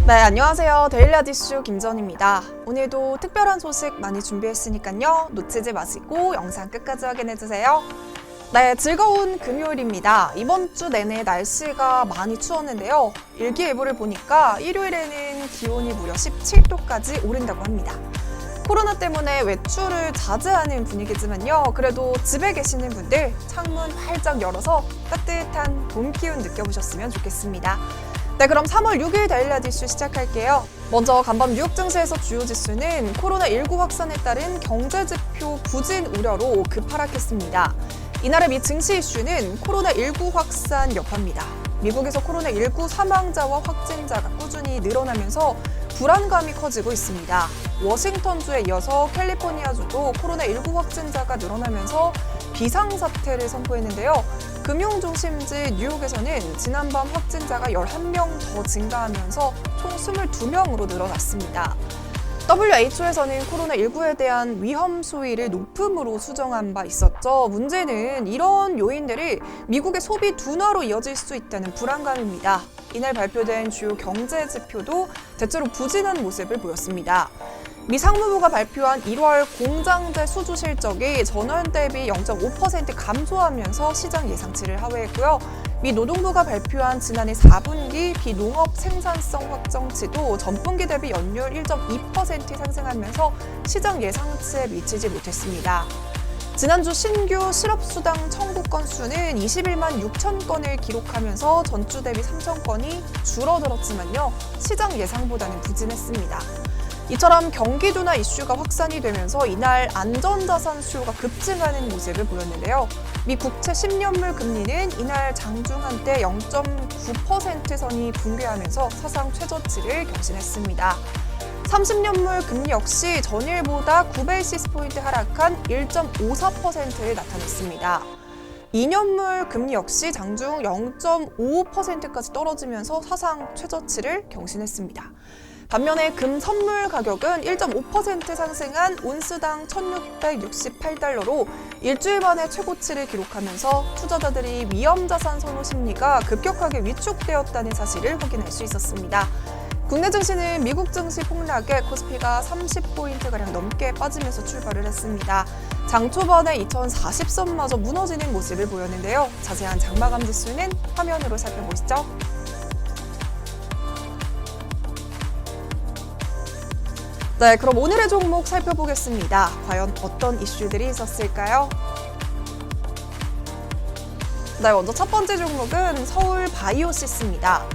네, 안녕하세요. 데일리 아디슈 김전입니다. 오늘도 특별한 소식 많이 준비했으니까요. 놓치지 마시고 영상 끝까지 확인해주세요. 네, 즐거운 금요일입니다. 이번 주 내내 날씨가 많이 추웠는데요. 일기예보를 보니까 일요일에는 기온이 무려 17도까지 오른다고 합니다. 코로나 때문에 외출을 자제하는 분위기지만요. 그래도 집에 계시는 분들 창문 활짝 열어서 따뜻한 봄 기운 느껴보셨으면 좋겠습니다. 네, 그럼 3월 6일 데일리 아디슈 시작할게요. 먼저 간밤 뉴욕 증시에서 주요 지수는 코로나19 확산에 따른 경제지표 부진 우려로 급하락했습니다. 이날의 미 증시 이슈는 코로나19 확산 여파입니다. 미국에서 코로나19 사망자와 확진자가 꾸준히 늘어나면서 불안감이 커지고 있습니다. 워싱턴주에 이어서 캘리포니아주도 코로나19 확진자가 늘어나면서 비상사태를 선포했는데요. 금융중심지 뉴욕에서는 지난밤 확진자가 11명 더 증가하면서 총 22명으로 늘어났습니다. WHO에서는 코로나19에 대한 위험 수위를 높음으로 수정한 바 있었죠. 문제는 이런 요인들이 미국의 소비 둔화로 이어질 수 있다는 불안감입니다. 이날 발표된 주요 경제 지표도 대체로 부진한 모습을 보였습니다. 미 상무부가 발표한 1월 공장재 수주 실적이 전월 대비 0.5% 감소하면서 시장 예상치를 하회했고요. 미 노동부가 발표한 지난해 4분기 비농업 생산성 확정치도 전분기 대비 연율 1.2% 상승하면서 시장 예상치에 미치지 못했습니다. 지난주 신규 실업수당 청구 건수는 21만 6천 건을 기록하면서 전주 대비 3천 건이 줄어들었지만요. 시장 예상보다는 부진했습니다. 이처럼 경기 둔화 이슈가 확산이 되면서 이날 안전자산 수요가 급증하는 모습을 보였는데요. 미 국채 10년물 금리는 이날 장중 한때 0.9% 선이 붕괴하면서 사상 최저치를 경신했습니다. 30년물 금리 역시 전일보다 9베이시스포인트 하락한 1.54%를 나타냈습니다. 2년물 금리 역시 장중 0.55%까지 떨어지면서 사상 최저치를 경신했습니다. 반면에 금 선물 가격은 1.5% 상승한 온스당 1,668달러로 일주일 만에 최고치를 기록하면서 투자자들이 위험자산 선호 심리가 급격하게 위축되었다는 사실을 확인할 수 있었습니다. 국내 증시는 미국 증시 폭락에 코스피가 30포인트가량 넘게 빠지면서 출발을 했습니다. 장 초반에 2040선마저 무너지는 모습을 보였는데요. 자세한 장마감 지수는 화면으로 살펴보시죠. 네, 그럼 오늘의 종목 살펴보겠습니다. 과연 어떤 이슈들이 있었을까요? 네, 먼저 첫 번째 종목은 서울바이오시스입니다.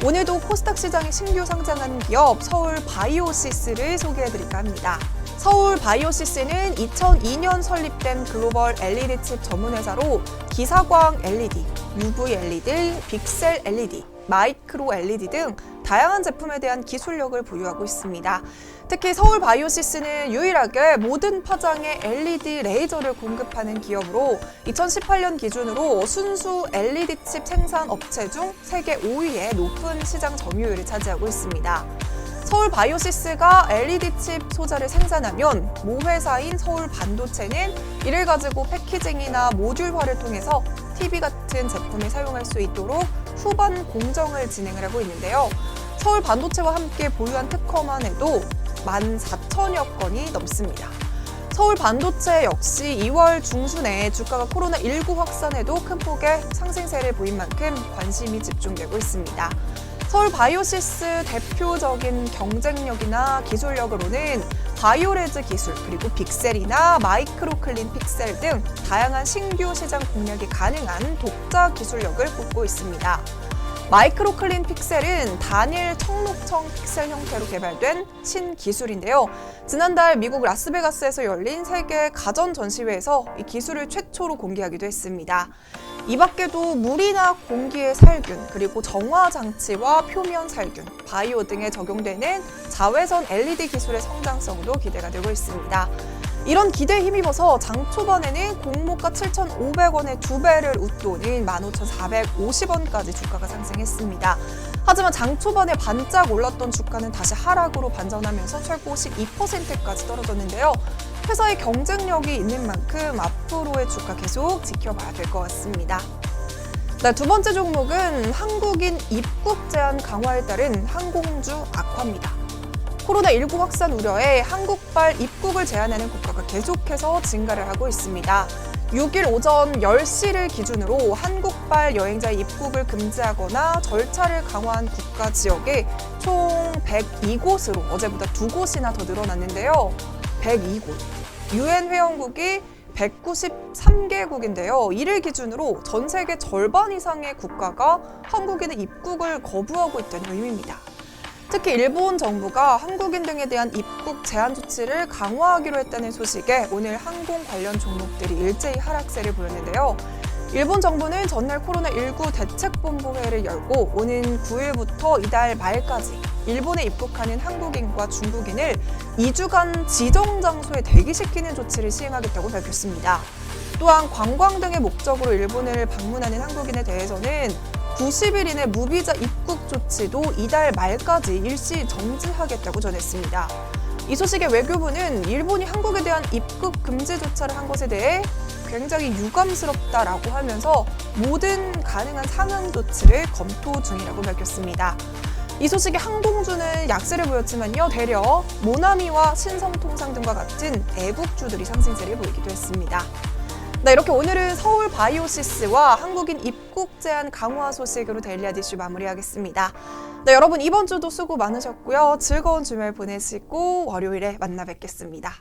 오늘도 코스닥 시장에 신규 상장한 기업 서울바이오시스를 소개해드릴까 합니다. 서울바이오시스는 2002년 설립된 글로벌 LED 칩 전문회사로 기사광 LED, UV LED, 빅셀 LED, 마이크로 LED 등 다양한 제품에 대한 기술력을 보유하고 있습니다. 특히 서울바이오시스는 유일하게 모든 파장의 LED 레이저를 공급하는 기업으로 2018년 기준으로 순수 LED 칩 생산 업체 중 세계 5위의 높은 시장 점유율을 차지하고 있습니다. 서울바이오시스가 LED 칩 소재를 생산하면 모 회사인 서울반도체는 이를 가지고 패키징이나 모듈화를 통해서 TV 같은 제품을 사용할 수 있도록 후반 공정을 진행을 하고 있는데요. 서울반도체와 함께 보유한 특허만 해도 14,000여 건이 넘습니다. 서울반도체 역시 2월 중순에 주가가 코로나19 확산에도 큰 폭의 상승세를 보인 만큼 관심이 집중되고 있습니다. 서울바이오시스 대표적인 경쟁력이나 기술력으로는 바이오레즈 기술, 그리고 빅셀이나 마이크로 클린 픽셀 등 다양한 신규 시장 공략이 가능한 독자 기술력을 뽐고 있습니다. 마이크로 클린 픽셀은 단일 청록청 픽셀 형태로 개발된 신기술인데요. 지난달 미국 라스베가스에서 열린 세계 가전 전시회에서 이 기술을 최초로 공개하기도 했습니다. 이 밖에도 물이나 공기의 살균, 그리고 정화 장치와 표면 살균, 바이오 등에 적용되는 자외선 LED 기술의 성장성도 기대가 되고 있습니다. 이런 기대에 힘입어서 장 초반에는 공모가 7,500원의 2배를 웃도는 15,450원까지 주가가 상승했습니다. 하지만 장 초반에 반짝 올랐던 주가는 다시 하락으로 반전하면서 최고 12%까지 떨어졌는데요. 회사의 경쟁력이 있는 만큼 앞으로의 주가 계속 지켜봐야 될 것 같습니다. 네, 두 번째 종목은 한국인 입국 제한 강화에 따른 항공주 악화입니다. 코로나19 확산 우려에 한국발 입국을 제한하는 국가가 계속해서 증가를 하고 있습니다. 6일 오전 10시를 기준으로 한국발 여행자의 입국을 금지하거나 절차를 강화한 국가 지역에 총 102곳으로 어제보다 2곳이나 더 늘어났는데요. 102곳. 유엔 회원국이 193개국인데요. 이를 기준으로 전 세계 절반 이상의 국가가 한국인의 입국을 거부하고 있다는 의미입니다. 특히 일본 정부가 한국인 등에 대한 입국 제한 조치를 강화하기로 했다는 소식에 오늘 항공 관련 종목들이 일제히 하락세를 보였는데요. 일본 정부는 전날 코로나19 대책본부회의를 열고 오는 9일부터 이달 말까지 일본에 입국하는 한국인과 중국인을 2주간 지정 장소에 대기시키는 조치를 시행하겠다고 밝혔습니다. 또한 관광 등의 목적으로 일본을 방문하는 한국인에 대해서는 90일 이내 무비자 입국 조치도 이달 말까지 일시 정지하겠다고 전했습니다. 이 소식에 외교부는 일본이 한국에 대한 입국 금지 조처를 한 것에 대해 굉장히 유감스럽다라고 하면서 모든 가능한 상응 조치를 검토 중이라고 밝혔습니다. 이 소식에 항공주는 약세를 보였지만요. 되려 모나미와 신성통상 등과 같은 애국주들이 상승세를 보이기도 했습니다. 네, 이렇게 오늘은 서울 바이오시스와 한국인 입국 제한 강화 소식으로 데일리아 이슈 마무리하겠습니다. 네, 여러분 이번 주도 수고 많으셨고요. 즐거운 주말 보내시고 월요일에 만나 뵙겠습니다.